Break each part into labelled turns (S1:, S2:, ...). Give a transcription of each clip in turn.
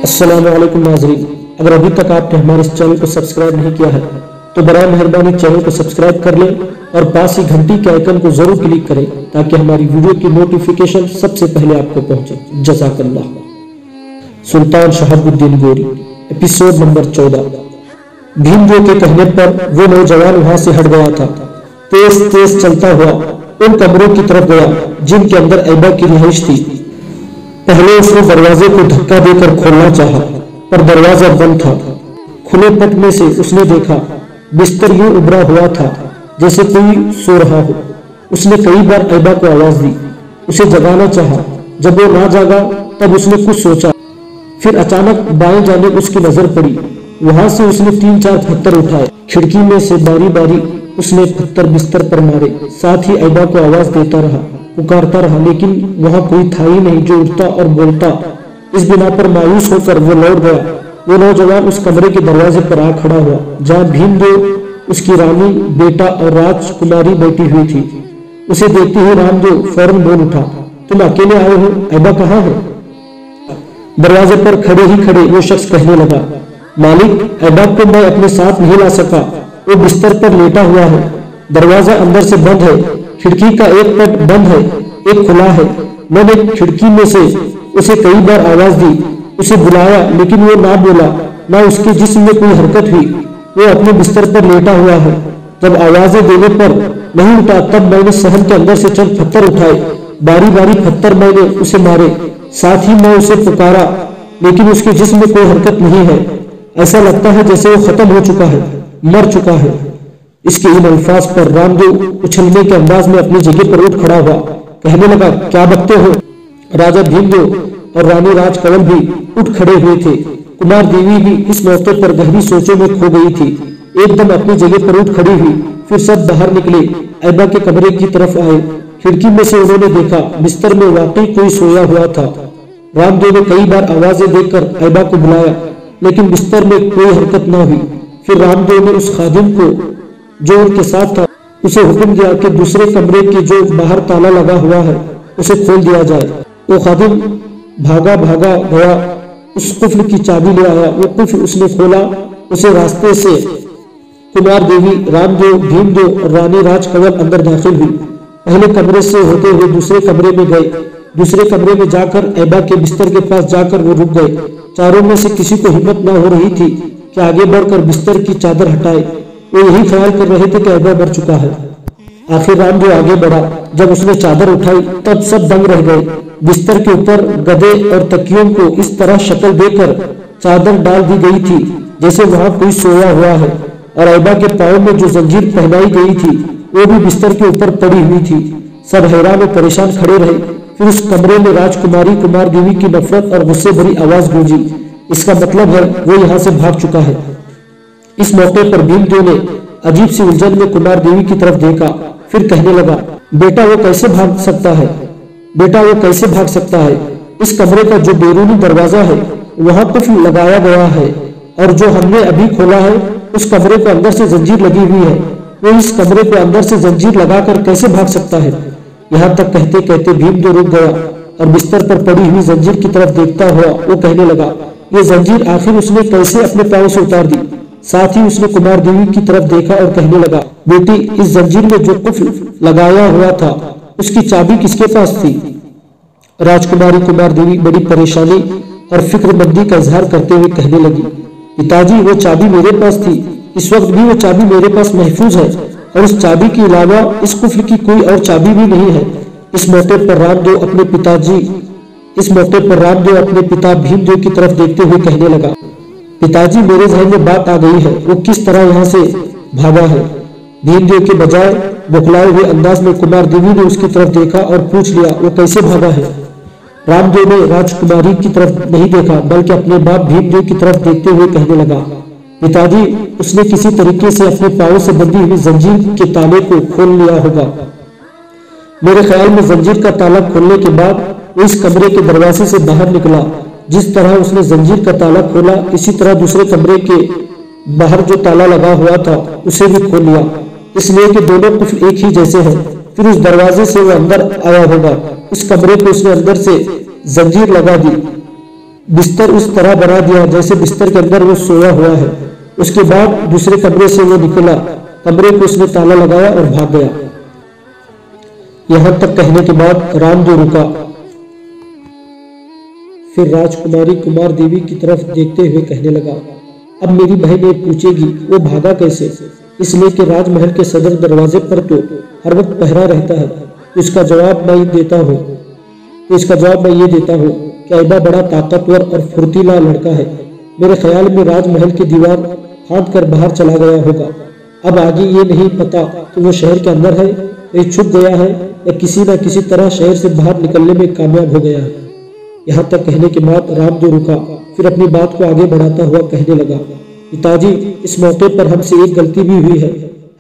S1: السلام علیکم ناظرین، اگر ابھی تک آپ نے ہمارے اس چینل کو سبسکرائب نہیں کیا ہے تو برائے مہربانی چینل کو سبسکرائب کر لیں اور پاس ہی گھنٹی کے آئیکن کو ضرور کلک کریں تاکہ ہماری ویڈیو کی نوٹیفیکیشن سب سے پہلے آپ کو پہنچے۔ جزاک اللہ۔ سلطان شہاب الدین گوری، ایپیسوڈ نمبر 14۔ بھیم دیو کے کہنے پر وہ نوجوان وہاں سے ہٹ گیا تھا۔ تیز تیز چلتا ہوا ان کمروں کی طرف گیا جن کے اندر ایبا کی رہائش تھی۔ پہلے اس نے دروازے کو دھکا دے کر کھولنا چاہا پر دروازہ بند تھا۔ کھلے پٹ میں سے اس نے دیکھا بستر یوں ابھرا ہوا تھا جیسے کوئی سو رہا ہو۔ اس نے کئی بار ایبا کو آواز دی، اسے جگانا چاہا۔ جب وہ نہ جاگا تب اس نے کچھ سوچا، پھر اچانک بائیں جانب اس کی نظر پڑی۔ وہاں سے اس نے 3-4 پتھر اٹھائے۔ کھڑکی میں سے باری باری اس نے پتھر بستر پر مارے، ساتھ ہی ایبا کو آواز دیتا رہا، پکارتا رہا، لیکن وہاں کوئی تھا ہی نہیں جو اٹھتا اور بولتا۔ اس بنا پر مایوس ہو کر وہ لوٹ گیا۔ وہ نوجوان اس کمرے کے دروازے پر آ کھڑا ہوا جہاں بھیم دیو، اس کی رانی، بیٹا اور راج کماری بیٹھی ہوئی تھی۔ اسے دیکھتے ہی رام دیو فوراً بول اٹھا، تم اکیلے آئے ہو؟ ایبا کہاں ہے؟ دروازے پر کھڑے ہی کھڑے وہ شخص کہنے لگا، مالک، ایبا کو میں اپنے ساتھ نہیں لا سکا، وہ بستر پر لیٹا ہوا ہے، دروازہ اندر سے بند ہے، کھڑکی کا ایک پٹ بند ہے، ایک کھلا ہے۔ میں نے کھڑکی میں سے اسے کئی بار آواز دی، اسے بلایا لیکن وہ نہ بولا، نہ اس کے جسم میں کوئی حرکت ہوئی، وہ اپنے بستر پر لیٹا ہوا ہے۔ جب آوازیں دینے پر نہیں اٹھا تب میں نے صحن کے اندر سے چند پتھر اٹھائے، باری باری پتھر میں نے اسے مارے، ساتھ ہی میں اسے پکارا لیکن اس کے جسم میں کوئی حرکت نہیں ہے، ایسا لگتا ہے جیسے وہ ختم ہو چکا ہے، مر چکا ہے۔ اس کے ان الفاظ پر رام دیو اچھلنے کے انداز میں اپنی جگہ پر اٹھ کھڑا ہوا، کہنے لگا، کیا بکتے ہو؟ راجہ بھیم دیو اور رانی راج کنول بھی اٹھ کھڑے ہوئے تھے۔ کمار دیوی بھی اس موقع پر گہری سوچوں میں کھو گئی تھی، ایک دم اپنی جگہ پر اٹھ کھڑی ہوئی، پھر سب باہر نکلے، ایبا کے کمرے کی طرف آئے۔ کھڑکی میں سے انہوں نے دیکھا بستر میں واقعی کوئی سویا ہوا تھا۔ رام دیو نے کئی بار آوازیں دے کر ایبا کو بلایا لیکن بستر میں کوئی حرکت نہ ہوئی۔ پھر رام دیو نے اس خادم کو جو ان کے ساتھ تھا اسے حکم دیا کہ دوسرے کمرے کے جو باہر تالا لگا ہوا ہے اسے کھول دیا جائے۔ وہ خادم بھاگا گیا، اس قفل کی چابی لے آیا، وہ قفل اس نے کھولا، اسے راستے سے کمار دیوی، رام دیو، بھیم دیو اور رانی راج کنول اندر داخل ہوئی۔ پہلے کمرے سے ہوتے ہوئے دوسرے کمرے میں گئے، دوسرے کمرے میں جا کر ایبا کے بستر کے پاس جا کر وہ رک گئے۔ چاروں میں سے کسی کو ہمت نہ ہو رہی تھی کہ آگے بڑھ کر بستر کی چادر ہٹائے، وہ یہی خیال کر رہے تھے کہ ایبا مر چکا ہے۔ آخر رام دیو آگے بڑھا، جب اس نے چادر اٹھائی تب سب دنگ رہ گئے۔ بستر کے اوپر گدے اور تکیوں کو اس طرح شکل دے کر چادر ڈال دی گئی تھی جیسے وہاں کوئی سویا ہوا ہے، اور ایبا کے پاؤں میں جو زنجیر پہنائی گئی تھی وہ بھی بستر کے اوپر پڑی ہوئی تھی۔ سب حیران و پریشان کھڑے رہے۔ پھر اس کمرے میں راج کماری کمار دیوی کی نفرت اور غصے بھری آواز گونجی، اس کا مطلب ہے وہ یہاں سے بھاگ چکا ہے۔ اس موقع پر بھیم دیو نے عجیب سی الجھن میں کمار دیوی کی طرف دیکھا، پھر کہنے لگا، بیٹا وہ کیسے بھاگ سکتا ہے؟ بیٹا وہ کیسے بھاگ سکتا ہے؟ اس کمرے کا جو بیرونی دروازہ ہے وہاں قفل لگایا گیا ہے، اور جو ہم نے ابھی کھولا ہے اس کمرے کو اندر سے زنجیر لگی ہوئی ہے، وہ اس کمرے کو اندر سے زنجیر لگا کر کیسے بھاگ سکتا ہے؟ یہاں تک کہتے کہتے بھیم دیو رک گیا اور بستر پر پڑی ہوئی زنجیر کی طرف دیکھتا ہوا وہ کہنے لگا، یہ زنجیر آخر اس نے کیسے اپنے پاؤں سے اتار دی؟ ساتھ ہی اس نے کمار دیوی کی طرف دیکھا اور کہنے لگا، بیٹی، اس زنجیر میں جو قفل لگایا ہوا تھا اس کی چابی کس کے پاس تھی؟ راجکماری کمار دیوی بڑی پریشانی اور فکر مندی کا اظہار کرتے ہوئے کہنے لگی، پتا جی، وہ چابی میرے پاس تھی، اس وقت بھی وہ چابی میرے پاس محفوظ ہے، اور اس چابی کے علاوہ اس قفل کی کوئی اور چابی بھی نہیں ہے۔ اس موقع پر رام دیو اپنے پتا بھیم دیو کی طرف دیکھتے ہوئے کہنے لگا، پتا جی، میرے ذہن میں بات آ گئی ہے، وہ کس طرح یہاں سے بھاگا ہے۔ بھیم دیو کے بجائے بکھلائے ہوئے انداز میں کمار دیوی نے اس کی طرف دیکھا اور پوچھ لیا، وہ کیسے بھاگا ہے؟ رام دیو نے راج کماری کی طرف نہیں دیکھا بلکہ اپنے باپ بھیم دیو کی طرف دیکھتے ہوئے کہنے لگا، پتا جی، اس نے کسی طریقے سے اپنے پاؤں سے بندھی ہوئی زنجیر کے تالے کو کھول لیا ہوگا۔ میرے خیال میں زنجیر کا تالا کھولنے کے بعد وہ اس کمرے کے دروازے سے باہر نکلا، جس طرح اس نے زنجیر کا تالا کھولا اسی طرح دوسرے کمرے کے باہر جو تالا لگا ہوا تھا اسے بھی کھول لیا، اس لیے کہ دونوں قفل ایک ہی جیسے ہیں۔ फिर उस दरवाजे से वो अंदर आया होगा। इस कमरे को उसने अंदर से जंजीर लगा दी, बिस्तर उस तरह बना दिया जैसे बिस्तर के अंदर वो सोया हुआ है। उसके बाद दूसरे कमरे से वो निकला, कमरे को उसने ताला लगाया और भाग गया। यहां तक कहने के बाद रामदेव रुका, फिर राजकुमारी कुमार देवी की तरफ देखते हुए कहने लगा, अब मेरी बहन ये पूछेगी वो भागा कैसे, इसलिए कि राजमहल के सदर दरवाजे पर तो हर वक्त पहरा रहता है। तो इसका जवाब मैं ये देता हूँ कि ऐबा बड़ा ताकतवर और फुर्तीला लड़का है। मेरे ख्याल में राजमहल की दीवार फांद कर बाहर चला गया होगा। अब आगे ये नहीं पता कि वो शहर के अंदर है, कहीं छुप गया है या किसी न किसी तरह शहर से बाहर निकलने में कामयाब हो गया है। यहाँ तक कहने के बाद रामदेव रुका, फिर अपनी बात को आगे बढ़ाता हुआ कहने लगा, पिताजी इस मौके पर हमसे एक गलती भी हुई है।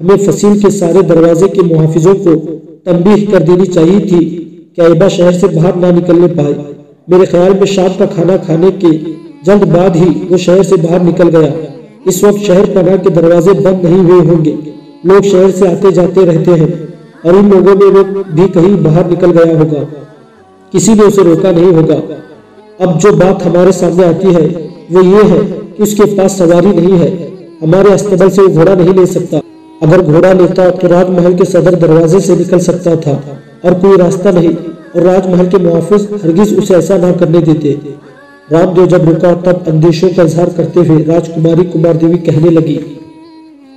S1: हमें फसील के सारे दरवाजे के मुहाफिजों को तंबीह कर देनी चाहिए थी कि ऐबा शहर से बाहर ना निकलने पाए। मेरे ख्याल में शाम का खाना खाने के जल्द बाद ही वो शहर से बाहर निकल गया। इस वक्त शहर पनाह के दरवाजे बंद नहीं हुए होंगे, लोग शहर से आते जाते रहते हैं और इन लोगों में वो भी कहीं बाहर निकल गया होगा, किसी ने उसे रोका नहीं होगा। अब जो बात हमारे सामने आती है वो ये है कि उसके पास सवारी नहीं है, हमारे अस्तबल से वो घोड़ा नहीं ले सकता। अगर घोड़ा लेता तो राजमहल के सदर दरवाजे से निकल सकता था और कोई रास्ता नहीं, और राजमहल के मुहाफिज हरगिज उसे ऐसा ना करने देते। रामदेव जब रुका तब अंदेशों का इजहार करते हुए राजकुमारी कुमार देवी कहने लगी,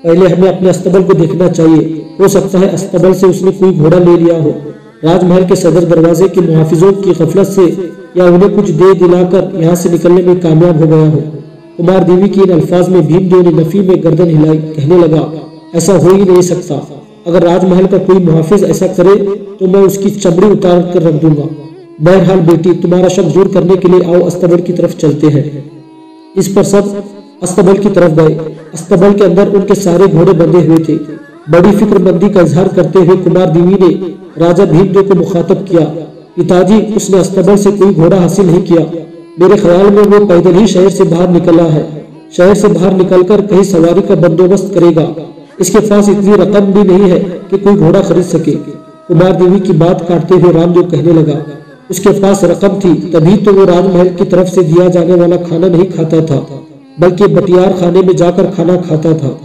S1: पहले हमें अपने अस्तबल को देखना चाहिए, हो सकता है अस्तबल से उसने कोई घोड़ा ले लिया हो। राजमहल के सदर दरवाजे के मुहाफिजों की गफलत से या उन्हें कुछ दे दिलाकर यहाँ से निकलने में कामयाब हो गया हो। कुमार देवी के इन अल्फाज में भीमदेव ने नफी में गर्दन हिलाई, कहने लगा, ऐसा हो ही नहीं सकता। अगर राजमहल का कोई मुहाफिज ऐसा करे तो मैं उसकी चमड़ी उतार कर रख दूंगा। बहरहाल बेटी, तुम्हारा शक दूर करने के लिए आओ अस्तबल की तरफ चलते हैं। इस पर सब अस्तबल की तरफ गए। अस्तबल के अंदर उनके सारे घोड़े बंधे हुए थे। बड़ी फिक्रमंदी का इजहार करते हुए कुमार देवी ने राजा भीमदेव को मुखातब किया, पिताजी उसने अस्तबल से कोई घोड़ा हासिल नहीं किया। मेरे ख्याल में वो पैदल ही शहर से बाहर निकला है। शहर से बाहर निकलकर कहीं सवारी का बंदोबस्त करेगा। इसके पास इतनी रकम भी नहीं है कि कोई घोड़ा खरीद सके। कुमार देवी की बात काटते हुए रामदेव कहने लगा, उसके पास रकम थी तभी तो वो राजमहल की तरफ से दिया जाने वाला खाना नहीं खाता था, बल्कि बटियार खाने में जाकर खाना खाता था।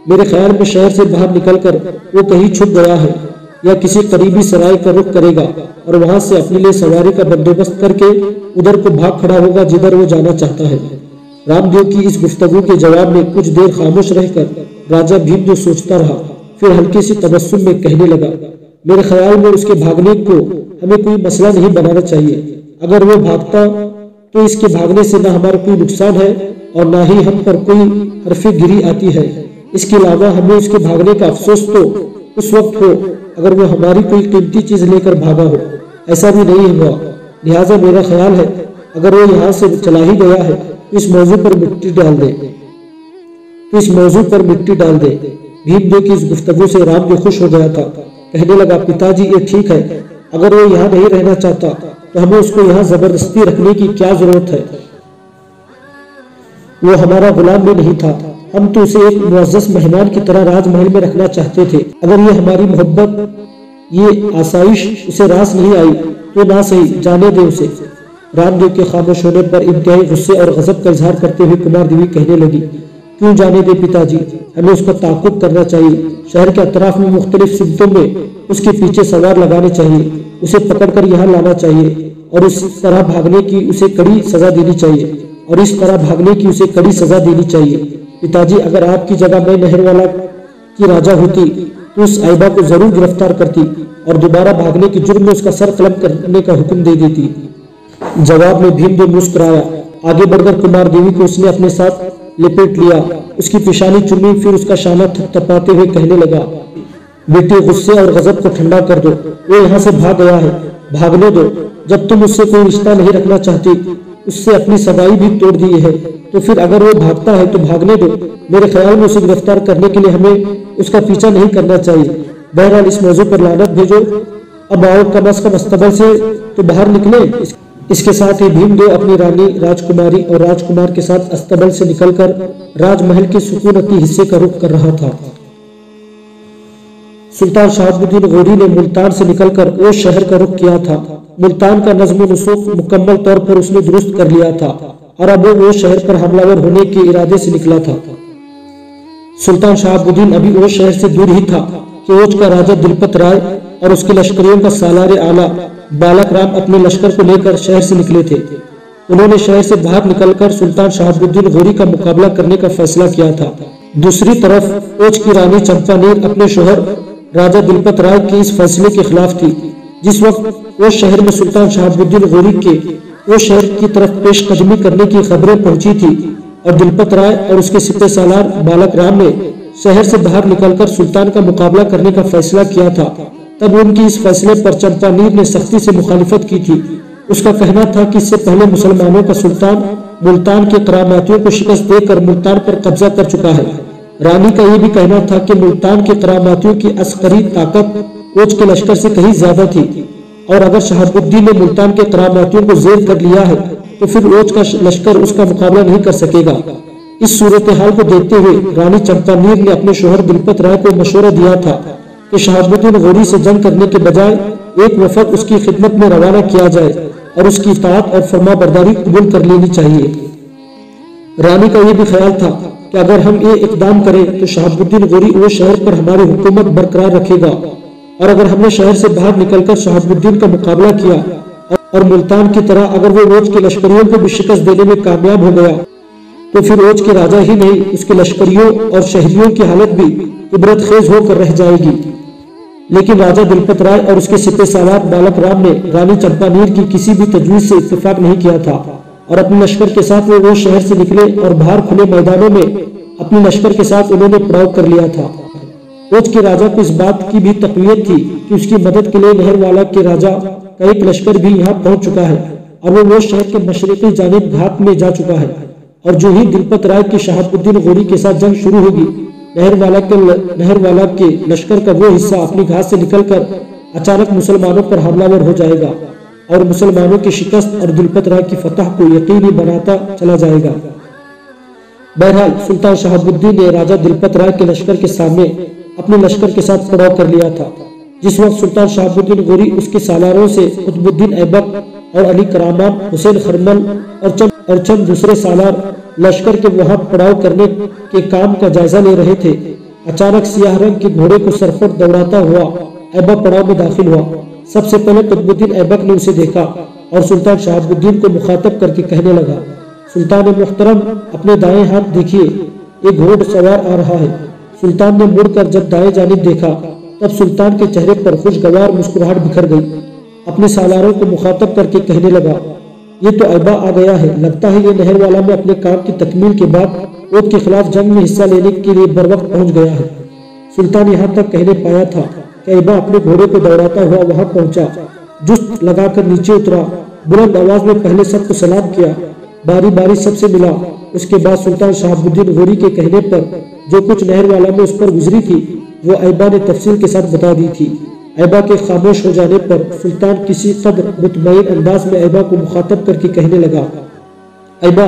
S1: मेरे ख्याल में शहर से बाहर निकलकर वो कहीं छुप गया है या किसी करीबी सराय का रुख करेगा और वहां से अपने लिए सवारी का बंदोबस्त करके उधर को भाग खड़ा होगा जिधर वो जाना चाहता है। रामदेव की इस गुफ्तगू के जवाब में कुछ देर खामोश रहकर राजा भीमदेव सोचता रहा, फिर हल्के से तबस्सुम में कहने लगा, मेरे ख्याल में उसके भागने को हमें कोई मसला नहीं बनाना चाहिए। अगर वो भागता तो इसके भागने से न हमारा कोई नुकसान है और न ही हम पर कोई हरफे गिरी आती है। इसके अलावा हमें उसके भागने का अफसोस तो उस वक्त हो अगर वो हमारी कोई कीमती चीज लेकर भागा हो। ऐसा भी नहीं हुआ, लिहाजा मेरा ख्याल है अगर वो यहाँ से चला ही गया है तो इस मौजू पर मिट्टी डाल दे। भीमदेव की इस गुफ्तगू से रामदेव खुश हो गया था। कहने लगा, पिताजी ये ठीक है, अगर वो यहाँ नहीं रहना चाहता तो हमें उसको यहाँ जबरदस्ती रखने की क्या जरूरत है। वो हमारा गुलाम भी नहीं था, हम तो उसे एक मुअज़्ज़ज़ मेहमान की तरह राजमहल में रखना चाहते थे। अगर ये हमारी मोहब्बत, ये आसाइश उसे रास नहीं आई तो ना सही, जाने दे उसे। रामदेव के खामोश होने पर इंतहाई गुस्से और गजब का इजहार करते हुए कुमार देवी कहने लगी, क्यों जाने दे पिताजी, हमें उसका ताक़ुब करना चाहिए। शहर के अतराफ में मुख्तलिफ सिमतों में उसके पीछे सवार लगाने चाहिए, उसे पकड़कर यहाँ लाना चाहिए और इस तरह भागने की उसे कड़ी सजा देनी चाहिए। पिताजी, अगर आपकी जगह मैं नहरवाला की राजा होती तो उस ऐबा को जरूर गिरफ्तार करती और दोबारा भागने के जुर्म में उसका सर कलम करने का हुक्म दे देती। जवाब में भीमदेव मुस्कुराया। आगे बढ़कर कुमार देवी को उसने अपने साथ लपेट लिया, उसकी पेशानी चुमी, फिर उसका शाना थपथपाते हुए कहने लगा, बेटे गुस्से और गजब को ठंडा कर दो, वो यहाँ से भाग गया है, भागने दो। जब तुम उससे कोई रिश्ता नहीं रखना चाहती, उससे अपनी सगाई भी तोड़ दी है, तो फिर अगर वो भागता है तो भागने दो। मेरे ख्याल में उसे गिरफ्तार करने के लिए हमें उसका पीछा नहीं करना चाहिए। बहरहाल इस मौजू पर लानत भेजो। अब आओ, कम अज कम अस्तबल से तो बाहर निकले। इसके साथ ही भीमदेव अपनी रानी राजकुमारी और राजकुमार के साथ अस्तबल से निकलकर राजमहल के सुकूनती हिस्से का रुख कर रहा था। सुल्तान शहाबुद्दीन गौरी ने मुल्तान से निकलकर ओश शहर का रुख किया था। मुल्तान का नज़्म व नसूख मुकम्मल तौर पर उसने दुरुस्त कर लिया था और अब वो ओश शहर पर हमलावर होने के इरादे से निकला था। सुल्तान शहाबुद्दीन अभी ओश शहर से दूर ही था कि ओश का राजा दिलपत राय और उसके लश्करियों का सालार आला बालक राम अपने लश्कर को लेकर शहर से निकले थे। उन्होंने शहर से बाहर निकलकर सुल्तान शहाबुद्दीन गौरी का मुकाबला करने का फैसला किया था। दूसरी तरफ ओच की रानी चंपानेर अपने शोहर राजा दिलपत राय के इस फैसले के खिलाफ थी। जिस वक्त ओश शहर में सुल्तान शहाबुद्दीन गौरी के ओश शहर की तरफ पेशकदमी करने की खबरें पहुंची थी और दिलपत राय और उसके सिपह सालार बालक राम ने शहर से बाहर निकलकर सुल्तान का मुकाबला करने का फैसला किया था, तब उनकी इस फैसले पर चंपानेर ने सख्ती से मुखालिफत की थी। उसका कहना था कि इससे पहले मुसलमानों का सुल्तान मुल्तान के करामातियों को शिकस्त देकर मुल्तान पर कब्जा कर चुका है। रानी का यह भी कहना था कि मुल्तान के करामातियों की अस्करी ताकत ओच के लश्कर से कहीं ज्यादा थी और अगर शहाबुद्दीन ने मुल्तान के करामातियों को जेर कर लिया है तो फिर ओच का लश्कर उसका मुकाबला नहीं कर सकेगा। इस सूरत हाल को देखते हुए रानी चंपानेर ने अपने शोहर दिलपत राय को मशवरा दिया था कि शहाबुद्दीन गौरी से जंग करने के बजाय एक वफद उसकी खिदमत में रवाना किया जाए और उसकी इताअत और फरमाबरदारी कबूल कर लेनी चाहिए। रानी का यह भी ख्याल था कि अगर हम ये इकदाम करें तो शहाबुद्दीन गौरी वो शहर पर हमारी हुकूमत बरकरार रखेगा और अगर हमने शहर से बाहर निकलकर शहाबुद्दीन का मुकाबला किया और मुल्तान की तरह अगर वो ओच के लश्करियों को भी शिकस्त देने में कामयाब हो गया तो फिर ओच के राजा ही नहीं उसके लश्करियों और शहरियों की हालत भी इबरत खेज होकर रह जाएगी। लेकिन राजा दिलपत राय और उसके सिपह सालार बालक राम ने रानी चंपानेर की किसी भी तजवीज से इत्तेफाक नहीं किया था और अपने लश्कर के साथ वो शहर से निकले और बाहर खुले मैदानों में अपने लश्कर के साथ उन्होंने पड़ाव कर लिया था। ओच के राजा को इस बात की भी तकवीत थी कि उसकी मदद के लिए नहरवाला के राजा का एक लश्कर भी यहाँ पहुंच चुका है और वो शहर के मशरक़ी जानिब घाट में जा चुका है और जो ही दिलपत राय की शहाबुद्दीन गौरी के साथ जंग शुरू होगी नहरवाला के लश्कर का वो हिस्सा अपनी घाट से निकलकर अचानक मुसलमानों पर हमलावर हो जाएगा और मुसलमानों की शिकस्त और दिलपत राय की फतह को यकीनी बनाता चला जाएगा। बहरहाल सुल्तान शहाबुद्दीन ने राजा दिलपत राय के लश्कर के सामने अपने लश्कर के साथ पड़ाव कर लिया था। जिस वक्त सुल्तान शहाबुद्दीन गौरी उसके सालारों से कुतुबुद्दीन ऐबक और अली करामान, हुसैन खरमल और चंद दूसरे सालार लश्कर के वहां पड़ाव करने के काम का जायजा ले रहे थे, अचानक सियाह रंग के घोड़े को सरफट दौड़ाता हुआ ऐबक पड़ाव में दाखिल हुआ। सबसे पहले कुतुबुद्दीन ऐबक ने उसे देखा और सुल्तान शहाबुद्दीन को मुखातब करके कहने लगा, सुल्तान मुहतरम अपने दाएं हाथ देखिए, एक घोड़ सवार आ रहा है। सुल्तान ने मुड़कर जब दाएं जानिब देखा तब सुल्तान के चेहरे पर खुशगवार मुस्कुराहट बिखर गई। अपने सालारों को मुखातब करके कहने लगा, ये तो ऐबा आ गया है, लगता है ये नहरवाला में अपने काम की तकमील के बाद ओट के खिलाफ जंग में हिस्सा लेने के लिए बर वक्त पहुंच गया है। सुल्तान यहाँ तक कहने पाया था कि ऐबा अपने घोड़े को दौड़ाता हुआ वहां पहुंचा, जुस्त लगाकर नीचे उतरा, बुलंद आवाज में पहले सबको सलाम किया, बारी बारी सबसे मिला। उसके बाद सुल्तान शहाबुद्दीन गौरी के कहने पर जो कुछ नहरवाला में उस पर गुजरी थी वो ऐबा ने तफसील के साथ बता दी थी। ऐबा के खामोश हो जाने पर सुल्तान किसी कदर मुतमईन अंदाज में ऐबा को मुखातब करके कहने लगा, ऐबा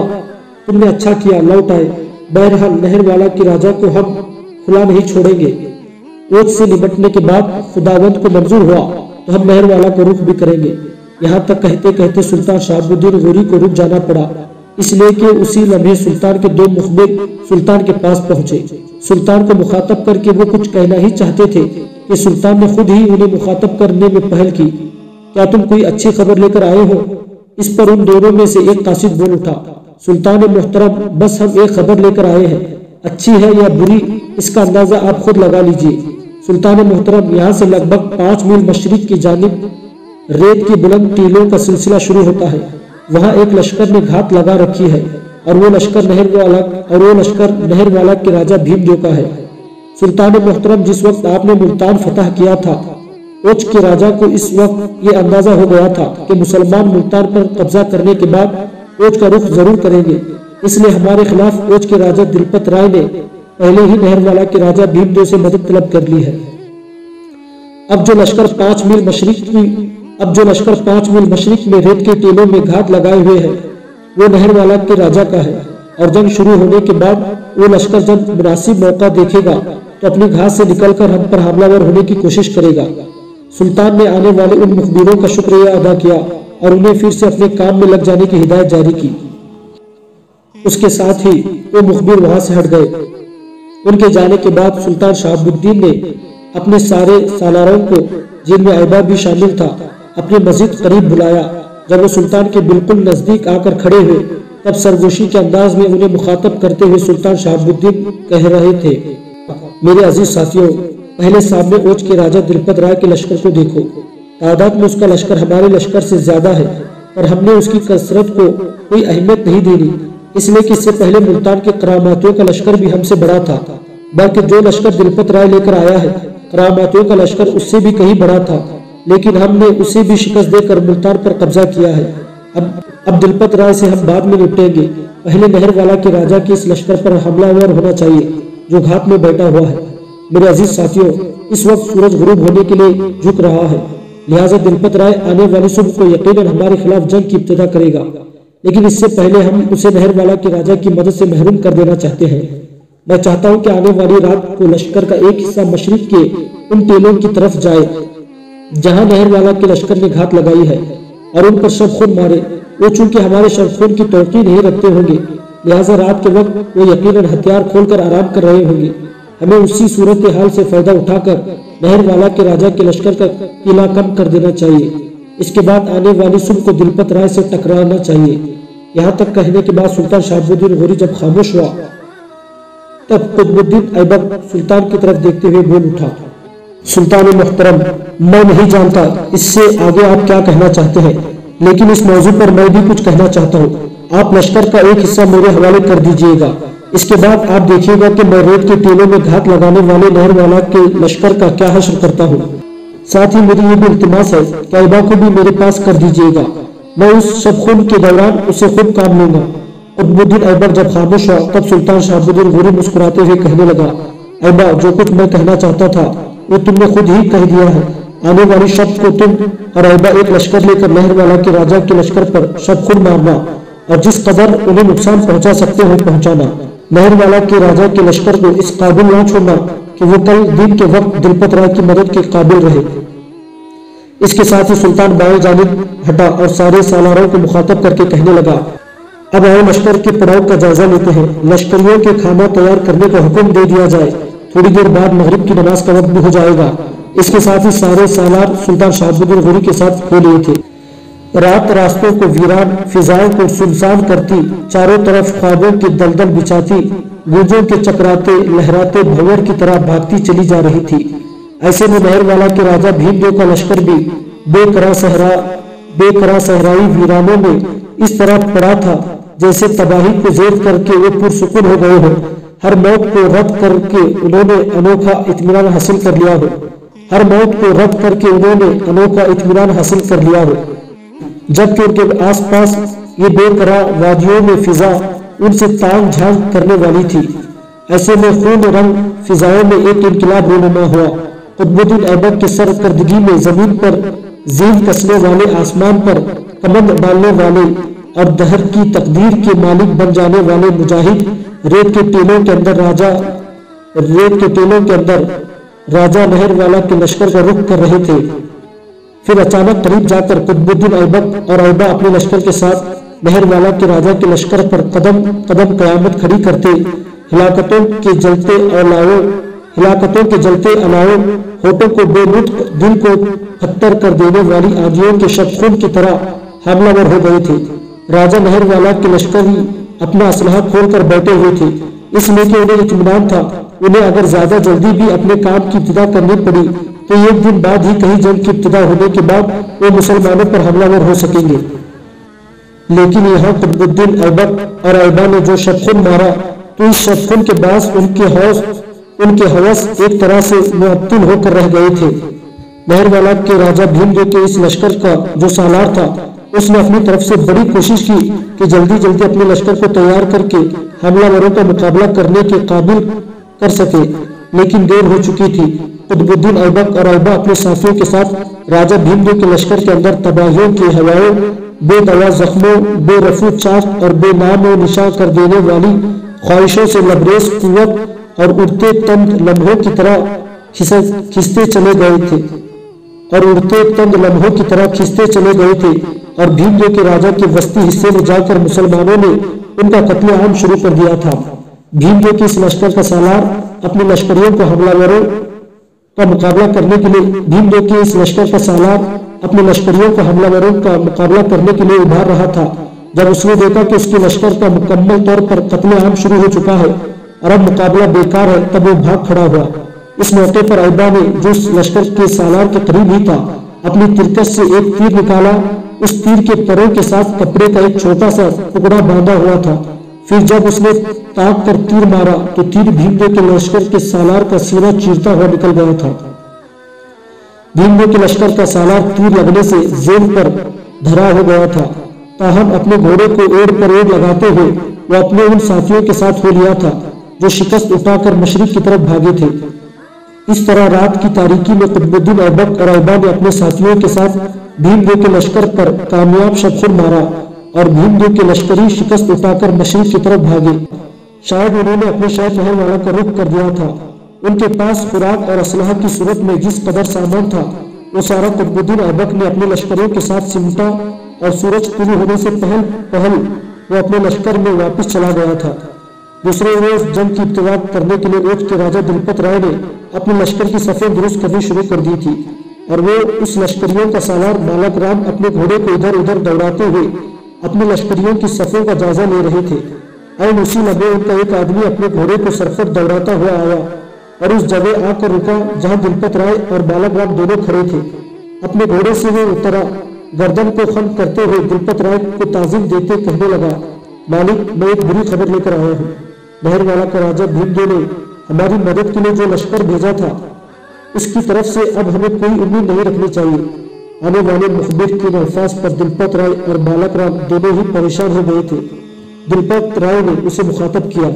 S1: तुमने अच्छा किया लौट आए। बहरहाल नहरवाला के राजा को हम खुला नहीं छोड़ेंगे। ओच से निपटने के बाद खुदावंद को मंजूर हुआ तो हम नहरवाला को रुख भी करेंगे। यहाँ तक कहते कहते सुल्तान शहाबुद्दीन गौरी को रुक जाना पड़ा, इसलिए कि उसी लम्हे सुल्तान के दो मुखबिर सुल्तान के पास पहुंचे। सुल्तान को मुखातब करके वो कुछ कहना ही चाहते थे कि सुल्तान ने खुद ही उन्हें मुखातब करने में पहल की, क्या तुम कोई अच्छी खबर लेकर आए हो? इस पर उन दोनों में से एक कासिद बोल उठा, सुल्तान मुहतरम बस हम एक खबर लेकर आए हैं, अच्छी है या बुरी इसका अंदाजा आप खुद लगा लीजिए। सुल्तान मुहतरम यहाँ से लगभग 5 मील मशरिक की जानिब रेत की बुलंद टीलों का सिलसिला शुरू होता है। वहाँ एक लश्कर ने घात लगा रखी है और वो लश्कर नहरवाला के राजा भीमदेव का है। सुल्तान मुहतरम जिस वक्त आपने मुल्तान फतह किया था ओच के राजा को इस वक्त ये अंदाजा हो गया था कि मुसलमान मुल्तान पर कब्जा करने के बाद ओच का रुख जरूर करेंगे, इसलिए हमारे खिलाफ ओच के राजा दिलपत राय ने पहले ही नहरवाला के राजा भीमदेव से मदद तलब कर ली है। अब जो लश्कर 5 मील मशरिक में रेत के टीलों में घात लगाए हुए है वो नहरवाला के राजा का है और जंग शुरू होने के बाद वो लश्कर जब मुनासिब मौका देखेगा तो अपनी घात से निकलकर हम पर हमलावर होने की कोशिश करेगा। सुल्तान ने आने वाले उन मुखबिरों का शुक्रिया अदा किया और उन्हें फिर से अपने काम में लग जाने की हिदायत जारी की। उसके साथ ही वो मुखबिर वहां से हट गए। उनके जाने के बाद सुल्तान शहाबुद्दीन ने अपने सारे सालारों को, जिनमें ऐबा भी शामिल था, अपने मस्जिद करीब बुलाया। जब वो सुल्तान के बिल्कुल नजदीक आकर खड़े हुए तब सरगोशी के अंदाज में उन्हें मुखातब करते हुए सुल्तान शहाबुद्दीन कह रहे थे, मेरे अजीज साथियों, पहले सामने ओज के राजा दिलपत राय के लश्कर को देखो। तादाद में उसका लश्कर हमारे लश्कर से ज्यादा है, पर हमने उसकी कसरत को कोई अहमियत नहीं दी, इसलिए कि इससे पहले मुल्तान के करामातियों का लश्कर भी हमसे बड़ा था। बल्कि जो लश्कर दिलपत राय लेकर आया है, करामातियों का लश्कर उससे भी कहीं बड़ा था, लेकिन हमने उसे भी शिकस्त देकर मुल्तान पर कब्जा किया है। अब दिलपत राय से हम बाद में निपटेंगे। पहले मेहरवाला के राजा के इस लश्कर पर हमलावर होना चाहिए जो घाट में बैठा हुआ है। मेरे अजीज साथियों, इस वक्त सूरज गुरूब होने के लिए झुक रहा है, लिहाजा दिलपत राय आने वाली सुबह को यकीनन हमारे खिलाफ जंग की इब्तिदा करेगा, लेकिन इससे पहले हम उसे मेहरवाला के राजा की मदद से महरूम कर देना चाहते हैं। मैं चाहता हूं कि आने वाली रात को लश्कर का एक हिस्सा मशरिक के उन टेलों की तरफ जाए जहां मेहरवाला के लश्कर ने घात लगाई है और उन पर शब खून मारे। वो चूंकि हमारे शब खून की तौक़ी नहीं रखते होंगे, लिहाजा रात के वक्त वो यकीनन हथियार खोलकर आराम कर रहे होंगे। हमें उसी सूरत हाल से फायदा उठाकर मेहरवाला के राजा के लश्कर का किला कम कर देना चाहिए। इसके बाद आने वाली सुबह को दिलपत राय से टकराना चाहिए। यहाँ तक कहने के बाद सुल्तान शहाबुद्दीन गौरी जब खामोश हुआ तब कुतुबुद्दीन ऐबक सुल्तान की तरफ देखते हुए बोल उठा, सुल्तान मोहतरम, मैं नहीं जानता इससे आगे आप क्या कहना चाहते हैं, लेकिन इस मौजू पर मैं भी कुछ कहना चाहता हूँ। आप लश्कर का एक हिस्सा मेरे हवाले कर दीजिएगा। इसके बाद आप देखिएगा कि मैं रेत के टीलों में घात लगाने वाले मेहरवाला के लश्कर का क्या हश्र करता हूँ। साथ ही मेरी ये भी इल्तिमास है कि ऐबा को भी मेरे पास कर दीजिएगा। मैं उस शब खून के दौरान उसे खुद काम लूंगा। कुतुबुद्दीन ऐबक जब खामोश हुआ तब सुल्तान शहाबुद्दीन गौरी मुस्कुराते हुए कहने लगा, ऐबा, जो कुछ मैं कहना चाहता था वो तुमने खुद ही कह दिया है। आने वाली शब को तुम और ऐबा एक लश्कर लेकर मेहरवाला के राजा के लश्कर पर शब खुद मारना और जिस कदर उन्हें नुकसान पहुंचा सकते हो पहुंचाना। मेहरवाला के राजा के लश्कर को इस काबिल न छोड़ना कि वो कल दिन के वक्त दिलपत राय की मदद के काबिल रहे। इसके साथ ही सुल्तान बाएं जानिब हटा और सारे सालारों को मुखातब करके कहने लगा, अब आओ लश्कर के पड़ाव का जायजा लेते हैं। लश्करियों के खाना तैयार करने का हुक्म दे दिया जाए। थोड़ी देर बाद मगरिब की नमाज का वक्त भी हो जाएगा। इसके साथ ही सारे सालार सुल्तान शहाबुद्दीन गौरी के साथ हो लिए थे। रात रास्तों को वीरान, फिजाओं को सुनसान करती, चारों तरफ ख्वाबों की दलदल बिछाती, गूंजों के चकराते लहराते भंवर की तरह भागती चली जा रही थी। ऐसे में मेहरवाला के राजा भीमदेव का लश्कर भी बेकरार सहराई वीरानों में इस तरह पड़ा था जैसे तबाही को जेर करके वो पुरसुकून हो गए हो। हर मौत को रद्द करके उन्होंने अनोखा इत्मीनान हासिल कर लिया हो। हर मौत को रद्द करके उन्होंने अनोखा इत्मीनान हासिल कर लिया हो। जबकि उनके आसपास ये बेकरार वादियों में फिजा उनसे तांग झांग करने वाली थी। ऐसे में खून रंग फिजाओं में एक इनकलाब रूनुमा हुआ। कुतुबुद्दीन ऐबक के सरकर्दगी में जमीन पर जीन कसने वाले, आसमान पर कमंद डालने वाले और दहर की तकदीर के मालिक बन जाने वाले मुजाहिद रेत के टीलों के अंदर राजा मेहरवाला के लश्कर का रुख कर रहे थे। फिर अचानक करीब जाकर कुतुबुद्दीन ऐबक और ऐबा अपने लश्कर के साथ मेहरवाला के राजा के लश्कर पर कदम कदम कयामत खड़ी करते, हिलाकतों के जलते अलाओं, होठों को बेनुत्क, दिल को पत्थर कर देने वाली आंधियों के शबखून की तरह हमलावर हो गए थे। राजा मेहरवाला के लश्कर ही अपना असलहा खोलकर बैठे हुए थे, इसलिए कि उन्हें इत्मीनान था उन्हें अगर ज्यादा जल्दी भी अपने काम की इब्तिदा करनी पड़ी तो एक दिन बाद ही कहीं जंग की इब्तिदा होने के बाद वो मुसलमानों पर हमलावर हो सकेंगे। लेकिन यहाँ कुतुबुद्दीन ऐबक और ऐबा ने जो शबखून मारा तो इस शबखून के बाद उनके हवस एक तरह से मुअत्तिल होकर रह गए थे। मेहरवाला के राजा भीमदेव के इस लश्कर का जो सालार था उसने अपनी तरफ से बड़ी कोशिश की कि जल्दी जल्दी अपने लश्कर को तैयार करके हमलावरों का मुकाबला करने के काबिल कर सके, लेकिन देर हो चुकी थी। कुतुबुद्दीन ऐबक और ऐबा अपने साथियों के साथ राजा भीमदेव के लश्कर के अंदर तबाहियों की हवाओं, बेदवा जख्मों, बेरफू चाक और बेनाम व निशा कर देने वाली ख्वाहिशों से लबरेज कुव्वत और उड़ते तंग लम्हों की तरह खिंचते चले गए थे और भीमदेव के राजा के वस्ती हिस्से में जाकर मुसलमानों ने उनका कत्लेआम शुरू कर दिया था। भीमदेव के इस लश्कर का सालार अपने लश्करियों को हमलावरों का मुकाबला करने के लिए उभार रहा था। जब उसने देखा कि उसके लश्कर का मुकम्मल तौर पर कत्लेआम शुरू हो चुका है और अब मुकाबला बेकार है, तब वो भाग खड़ा हुआ। इस मौके पर अय्बा ने, जो उस लश्कर के सालार के करीब ही था, अपनी तिरकस से एक तीर निकाला। उस तीर के परों के साथ कपड़े का एक छोटा सा टुकड़ा बांधा हुआ था। फिर जब उसने ताक कर तीर मारा तो तीर भीमदेव के लश्कर के सालार का सीना चीरता हुआ निकल गया था। भीमदेव के लश्कर का सालार तीर लगने से जेल पर धरा हो गया था। ताहम अपने घोड़े को एड़ पर एड़ लगाते हुए वो अपने उन साथियों के साथ हो लिया था जो शिकस्त उठाकर मशरिक की तरफ भागे थे। इस तरह रात की तारीकी में कुतुबुद्दीन ऐबक और अय्बा ने अपने साथियों के साथ भीमदेव के लश्कर पर कामयाब शबखुर मारा और भीमदेव के लश्करी शिकस्त उठाकर मशरिक की तरफ भागे। शायद उन्होंने अपने शहर नहरवाला का रुख कर दिया था। उनके पास खुराक और असलहा की सूरत में जिस कदर सामान था, वो सारा कुतुबुद्दीन ऐबक ने अपने लश्करों के साथ सिमटा और सूरज तुलू होने से पहल वो अपने लश्कर में वापस चला गया था। दूसरे रोज जंग की इब्तिदा करने के लिए ओज के राजा दिलपत राय ने अपने लश्कर की सफ़ें दुरुस्त करनी शुरू कर दी थी और वो उस लश्करियों का सालार बालक राम अपने घोड़े को इधर उधर दौड़ाते हुए अपने लश्करियों की सफ़ों का जायजा ले रहे थे। ऐन उसी लम्हे उनका एक आदमी अपने घोड़े को सरफट दौड़ाता हुआ आया और उस जगह आकर रुका जहां दिलपत राय और बालक राम दोनों खड़े थे। अपने घोड़े से वो उतरा, गर्दन को खम करते हुए दिलपत राय को ताज़ीम देते कहने लगा, मालिक, मैं एक बुरी खबर लेकर आया हूँ। नहरवाला का राजा भीमदेव ने हमारी मदद के लिए जो लश्कर भेजा था, उसकी तरफ से अब हमें कोई उम्मीद नहीं रखनी चाहिए। आने वाले मुखबिर के अल्फाज पर दिलपत राय और बालक राम दोनों ही परेशान हो गए थे। दिलपत राय ने उसे मुखातब किया,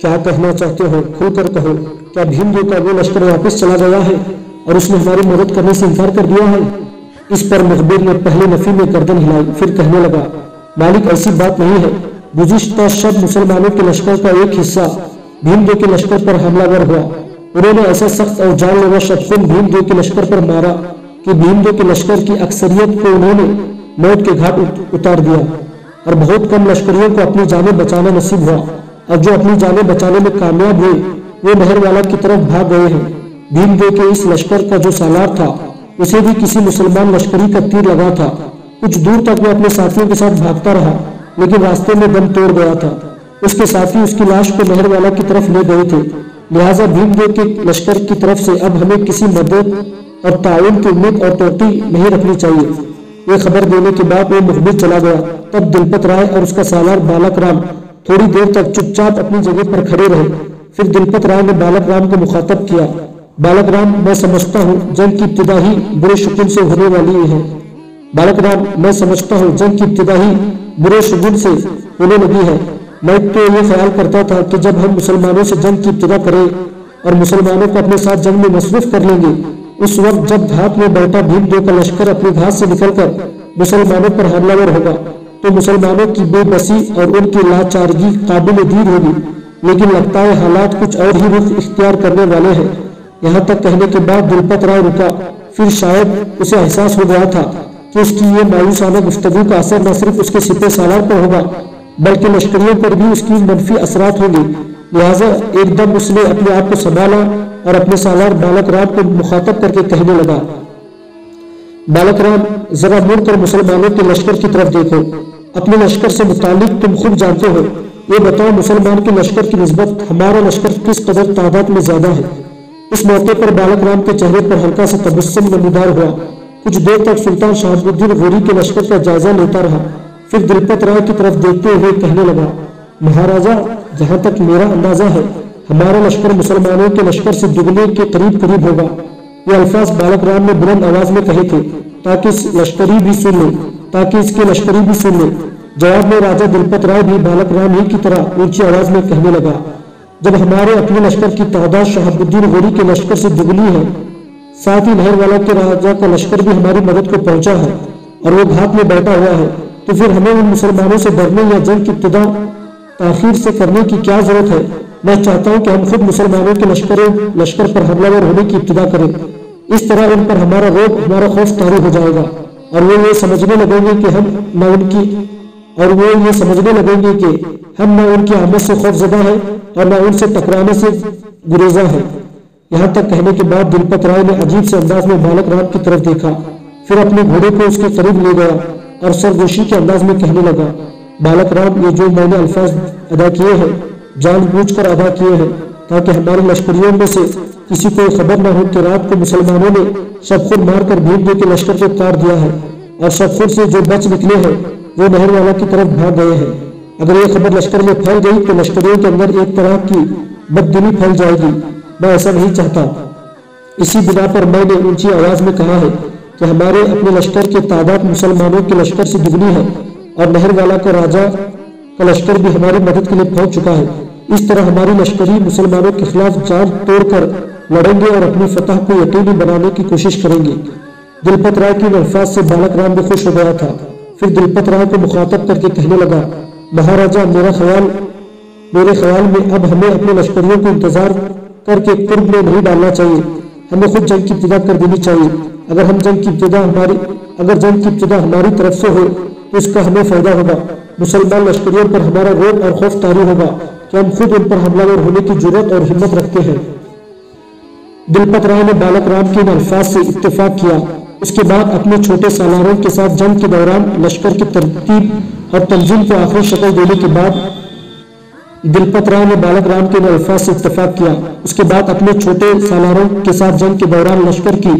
S1: क्या कहना चाहते हो, खुलकर कहो। क्या भीमदेव का वो लश्कर वापस चला गया है और उसने हमारी मदद करने से इनकार कर दिया है? इस पर मुखबिर ने पहले नफी में गर्दन हिलाई, फिर कहने लगा, मालिक, ऐसी बात नहीं है। गुज़िश्ता शब मुसलमानों के लश्कर का एक हिस्सा भीमदेव के लश्कर पर हमलावर हुआ। उन्होंने ऐसा सख्त और जानलेवा शब्दों भीमदेव के लश्कर पर मारा कि भीमदेव के लश्कर की अक्सरियत को उन्होंने मौत के घाट उतार दिया और बहुत कम लश्करियों को अपनी जानें बचाना नसीब हुआ और जो अपनी जानें बचाने में कामयाब हुए वो नहरवाला की तरफ भाग गए हैं। भीमदेव के इस लश्कर का जो सालार था, उसे भी किसी मुसलमान लश्करी का तीर लगा था। कुछ दूर तक वो अपने साथियों के साथ भागता रहा, लेकिन रास्ते में दम तोड़ गया था। उसके साथी उसकी लाश को नहरवाला की तरफ ले गए थे। लिहाजा भीमदेव के लश्कर की तरफ से अब हमें किसी मदद और ताउन की उम्मीद और तोटी नहीं रखनी चाहिए। ये खबर देने के बाद वो मुखबिर चला गया। तब दिलपत राय और उसका सालार बालक राम थोड़ी देर तक चुपचाप अपनी जगह पर खड़े रहे। फिर दिलपत राय ने बालक राम को मुखातब किया, बालक राम, मैं समझता हूँ जंग की इब्तिदा ही बुरे शुगुन से होने वाली है। बालक राम, मैं समझता हूँ जंग की इब्तिदा ही बुरे शुगुन से होने लगी है। मैं तो ये ख्याल करता था कि जब हम मुसलमानों से जंग की इब्तिदा करें और मुसलमानों को अपने साथ जंग में मसरूफ कर लेंगे, उस वक्त जब घात में बैठा भीमदेव का लश्कर अपनी घात से निकलकर मुसलमानों पर हमलावर होगा तो मुसलमानों की बेबसी और उनकी लाचारगी काबिल दीद होगी। लेकिन लगता है हालात कुछ और ही रुख इख्तियार करने वाले हैं। यहाँ तक कहने के बाद दिलपत राय रुका। फिर शायद उसे एहसास हो गया था कि उसकी ये मायूसाना गुफ्तगू का असर न सिर्फ उसके सिपह सालार पर होगा बल्कि लश्करियों पर भी उसकी मनफी असरात होंगे। लिहाजा एकदम उसने अपने आप को संभाला और अपने सालार बालक राम को मुखातब करके कहने लगा, बालक राम, जरा मुड़ कर मुसलमानों के लश्कर की तरफ देखो। अपने लश्कर से मुतालिक तुम खुद जानते हो। ये बताओ, मुसलमान के लश्कर की निस्बत हमारा लश्कर किस कदर तादाद में ज्यादा है? इस मौके पर बालक राम के चेहरे पर हल्का सा तबस्सुम नमूदार हुआ। कुछ देर तक सुल्तान शहाबुद्दीन गौरी के लश्कर का जायजा लेता रहा। फिर दिलपत राय की तरफ देखते हुए कहने लगा, महाराजा, जहाँ तक मेरा अंदाजा है हमारा लश्कर मुसलमानों के लश्कर से दुगने के करीब करीब होगा। ये अल्फाज बालक राम ने बुलंद आवाज में कहे थे ताकि इसके लश्करी भी सुन ले। जवाब में राजा दिलपत राय भी बालक राम ही की तरह ऊंची आवाज में कहने लगा, जब हमारे अपने लश्कर की तादाद शहाबुद्दीन गौरी के लश्कर से दुगनी है, साथ ही नहरवाला के राजा का लश्कर भी हमारी मदद को पहुंचा है और वो घात में बैठा हुआ है, तो फिर हमें उन मुसलमानों से डरने या जंग की इब्तिदा ताखीर से करने की क्या जरूरत है? میں چاہتا ہوں کہ ہم خود مسلمانوں کے لشکر پر حملہ ور ہونے کی ابتدا کریں۔ اس طرح ان پر ہمارا رعب، ہمارا خوف طاری ہو جائے گا، اور وہ یہ سمجھنے لگیں گے کہ ہم نہ ان کی آمد سے خوف زدہ ہیں اور نہ ان سے ٹکرانے سے گریزاں ہیں۔ یہاں تک کہنے کے بعد دلپت رائے نے عجیب سے انداز میں بالک رام کی طرف دیکھا، پھر اپنے گھوڑے کو اس کے قریب لے گیا اور سرگوشی کے انداز میں کہنے لگا، بالک رام، یہ جو میں نے الفاظ ادا کیے ہیں جان بوجھ کر ادا کیے ہیں تاکہ ہمارے لشکریوں میں سے کسی کو خبر نہ ہو کہ رات کو مسلمانوں نے شب خون مار کر بھیڑ کے لشکر کو کاٹ دیا ہے، اور شب خون سے جو بچ نکلے ہیں وہ نہر والا کی طرف بھاگ گئے ہیں۔ اگر یہ خبر لشکر میں پھیل گئی تو لشکریوں کے اندر ایک طرح کی بددلی پھیل جائے گی، میں ایسا نہیں چاہتا۔ اسی بنا پر میں نے اونچی آواز میں کہا ہے کہ ہمارے اپنے لشکر کی تعداد مسلمانوں کے لشکر سے دگنی ہے، اور نہر والا کا راجہ کا لشکر بھی ہماری مدد کے لیے پہنچ چکا ہے۔ اس طرح ہماری لشکری مسلمانوں کے خلاف جان توڑ کر لڑیں گے اور اپنی فتح کو یقینی بنانے کی کوشش کریں گے۔ دلپت رائے کے الفاظ سے بالک رام بھی خوش ہو گیا تھا، پھر دلپت رائے کو مخاطب کر کے کہنے لگا، مہاراجا، میرے خیال میں اب ہمیں اپنے لشکریوں کو انتظار کر کے قرب میں نہیں ڈالنا چاہیے، ہمیں خود جنگ کی ابتدا کر دینی چاہیے۔ اگر جنگ کی ابتدا ہماری طرف سے ہو تو اس کا ہمیں فائدہ ہوگا، مسلمان لشکریوں پر ہمارا رعب اور خوف طاری ہوگا کہ ہم خود ان پر حملہ ور ہونے کی جرأت اور ہمت رکھتے ہیں۔ دلپت رائے نے بالک رام کے ان الفاظ سے اتفاق کیا۔ اس کے بعد اپنے چھوٹے سالاروں کے ساتھ جنگ کے دوران لشکر کی ترتیب اور تنظیم کو آخری شکل دینے کے بعد دلپت رائے نے بالک رام کے ان الفاظ سے اتفاق کیا۔ اس کے بعد اپنے چھوٹے سالاروں کے ساتھ جنگ کے دوران لشکر کی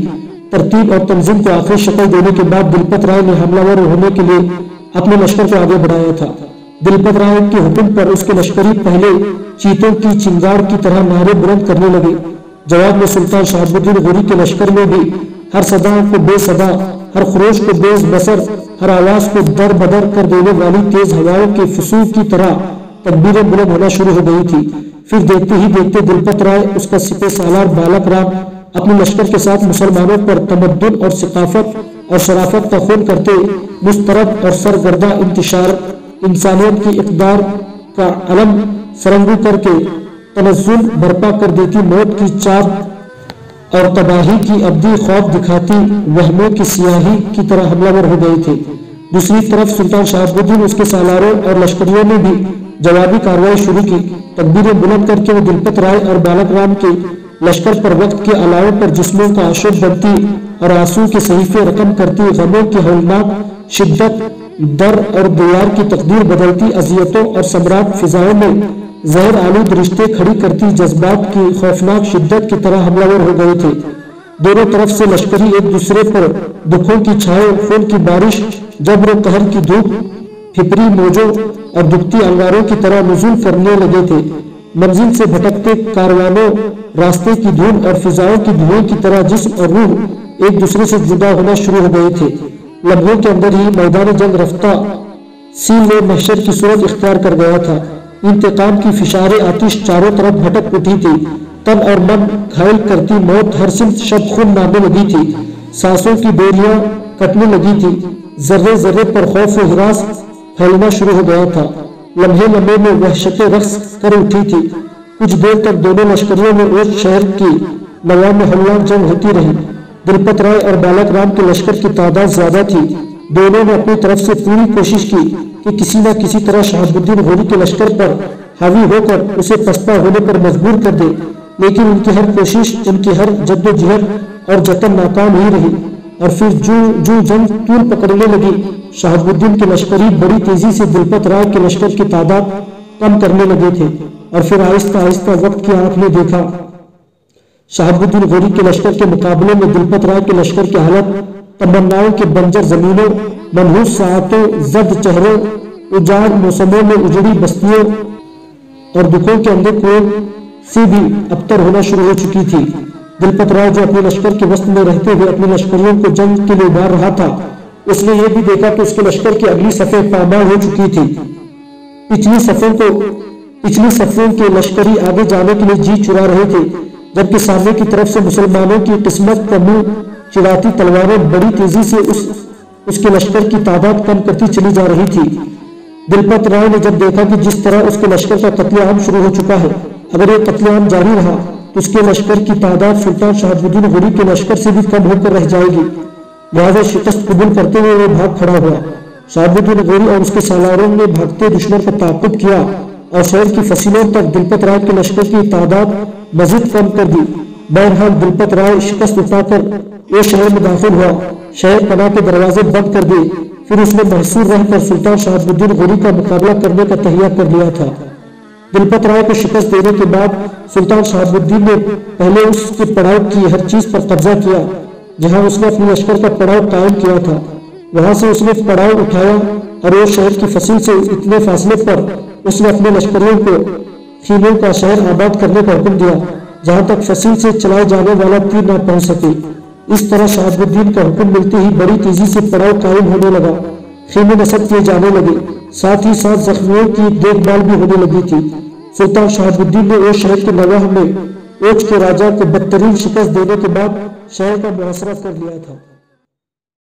S1: ترتیب اور تنظیم کو آخری شکل دینے کے بعد دلپت رائے نے حملہ ور ہونے کے لیے اپنے لشکر کو آگے بڑھایا تھا۔ دلپت رائے کے حکم پر اس کے لشکری پہلے چیتوں کی چنگاڑ کی طرح نعرے بلند کرنے لگے۔ جواب میں سلطان شہاب الدین غوری کے لشکر میں بھی ہر صدا کو بے صدا، ہر خروش کو بے بصر، ہر آواز کو در بدر کر دینے والی تیز ہواؤں کے فسوع کی طرح تکبیریں بلند ہونا شروع ہو گئی تھی۔ پھر دیکھتے ہی دیکھتے دلپت رائے، اس کا سپہ سالار بالک رام اپنے لشکر کے ساتھ مسلمانوں پر تمدن اور ثقافت اور شرافت کا خون کرتے مسترد اور سرگردہ انتشار انسانیت کی اقدار کا علم سرنگو کر کے تنزل برپا کر دیتی موت کی چاد اور تباہی کی ابدی خوف دکھاتی وہموں کی سیاہی کی طرح حملہ ور ہو گئے تھے۔ دوسری طرف سلطان شہاب الدین اس کے سالاروں اور لشکریوں نے بھی جوابی کارروائی شروع کی۔ تکبیریں بلند کر کے وہ دلپت رائے اور بالک رام کے لشکر پر وقت کے علاوہ پر جسموں کا آشوب بنتی اور آنسو کے صحیفے رقم کرتی غموں کی ہولناک شدت در اور دیار کی تقدیر بدلتی اذیتوں اور سمراٹ فضاؤں میں زہر آلود رشتے کھڑی کرتی جذبات کی خوفناک شدت کی طرح حملہ ور ہو گئے تھے۔ دونوں طرف سے لشکری ایک دوسرے پر دکھوں کی چھائے، خون کی بارش، جبر و قہر کی دھوپ، پھپری موجوں اور دکھتی انگاروں کی طرح نزول کرنے لگے تھے۔ منزل سے بھٹکتے کاروانوں، راستے کی دھول اور فضاؤں کی دھوئیں کی طرح جسم اور روح ایک دوسرے سے جدا ہونا شروع ہو گئے تھے۔ لمحوں کے اندر ہی میدان جنگ رفتہ سیل محشر کی صورت اختیار کر گیا تھا۔ انتقام کی فشار آتش چاروں طرف بھٹک اٹھی تھی، تن اور من گھائل کرتی موت ہر سمت شب خون مارنے لگی تھی، سانسوں کی ڈوریاں کٹنے لگی تھی، ذرے ذرے پر خوف و ہراس پھیلنا شروع ہو گیا تھا۔ لمحے لمحے میں وحشت رقص کر اٹھی تھی۔ کچھ دیر تک دونوں لشکریوں میں اوچھ شہر کی نوا میں ہولناک جنگ ہوتی رہی۔ دلپت رائے اور بالک رام کے لشکر کی تعداد زیادہ تھی۔ دونوں نے اپنی طرف سے پوری کوشش کی کہ کسی نہ کسی طرح شہاب الدین غوری کے لشکر پر حاوی ہو کر اسے پسپا ہونے پر مجبور کر دے، لیکن ان کی ہر کوشش، ان کی ہر جد و جہد اور جتن ناکام ہی رہی، اور پھر جو جنگ طول پکڑنے لگی، شہاب الدین کے لشکری بڑی تیزی سے دلپت رائے کے لشکر کی تعداد کم کرنے لگے تھے، اور پھر آہستہ آہستہ وقت کی آنکھ نے دیکھا شہاب الدین غوری کے لشکر کے مقابلے میں دلپت رائے کے لشکر کی حالت تمناؤں کے بنجر زمینوں، منحوس ساعتوں، زرد چہروں، اجاڑ موسموں میں اجڑی بستیوں اور دکھوں کے اندھے کنویں سے بھی ابتر ہونا شروع ہو چکی تھی۔ دلپت رائے جو اپنے لشکر کے وسط میں رہتے ہوئے اپنے لشکریوں کو جنگ کے لیے ابھار رہا تھا، اس نے یہ بھی دیکھا کہ اس کے لشکر کی اگلی صفیں پامال ہو چکی تھی۔ پچھلی صفوں کے لشکری آگے جانے کے لیے جی چرا رہے تھے، جبکہ سامنے کی طرف سے مسلمانوں کی قسمت کا منہ چڑھاتی تلواریں بڑی تیزی سے اس کے لشکر کی تعداد کم کرتی چلی جا رہی تھی۔ دلپت رائے نے جب دیکھا کہ جس طرح اس کے لشکر کا قتل عام شروع ہو چکا ہے اگر یہ قتل عام جاری رہا تو اس کے لشکر کی تعداد سلطان شہاب الدین غوری کے لشکر سے بھی کم ہو کر رہ جائے گی، لہذا شکست قبول کرتے ہوئے وہ بھاگ کھڑا ہوا۔ شہاب الدین غوری اور اس کے سالاروں نے بھاگتے دشمن کو تعقب کیا اور شہر کی فصیلوں تک دلپت رائے کے لشکر کی تعداد مزید کم کر دی۔ بہرحال دلپت رائے شکست اٹھا کر وہ شہر میں داخل ہوا، شہر پناہ کے دروازے بند کر دیے، پھر اس میں محصور رہ کر سلطان شہاب الدین غوری کا مقابلہ کرنے کا تہیہ کر لیا تھا۔ دلپت رائے کو شکست دینے کے بعد سلطان شہاب الدین نے پہلے اس کے پڑاؤ کی ہر چیز پر قبضہ کیا جہاں اس نے اپنے لشکر کا پڑاؤ قائم کیا تھا، وہاں سے اس نے پڑاؤ اٹھایا اور وہ شہر کی فصیل سے اتنے فاصلے پر اس نے اپنے لشکریوں کو خیموں کا شہر آباد کرنے کا حکم دیا جہاں تک فصیل سے چلائے جانے والا تیر نہ پہنچ سکے۔ اس طرح شہاب الدین کا حکم ملتے ہی بڑی تیزی سے پڑاؤ قائم ہونے لگا، خیمے نصب کیے جانے لگے، ساتھ ہی ساتھ زخمیوں کی دیکھ بھال بھی ہونے لگی تھی۔ سلطان شہاب الدین نے اوچھ شہر کے نواح میں اوچھ کے راجہ کو بدترین شکست دینے کے بعد شہر کا محاصرہ کر لیا تھا۔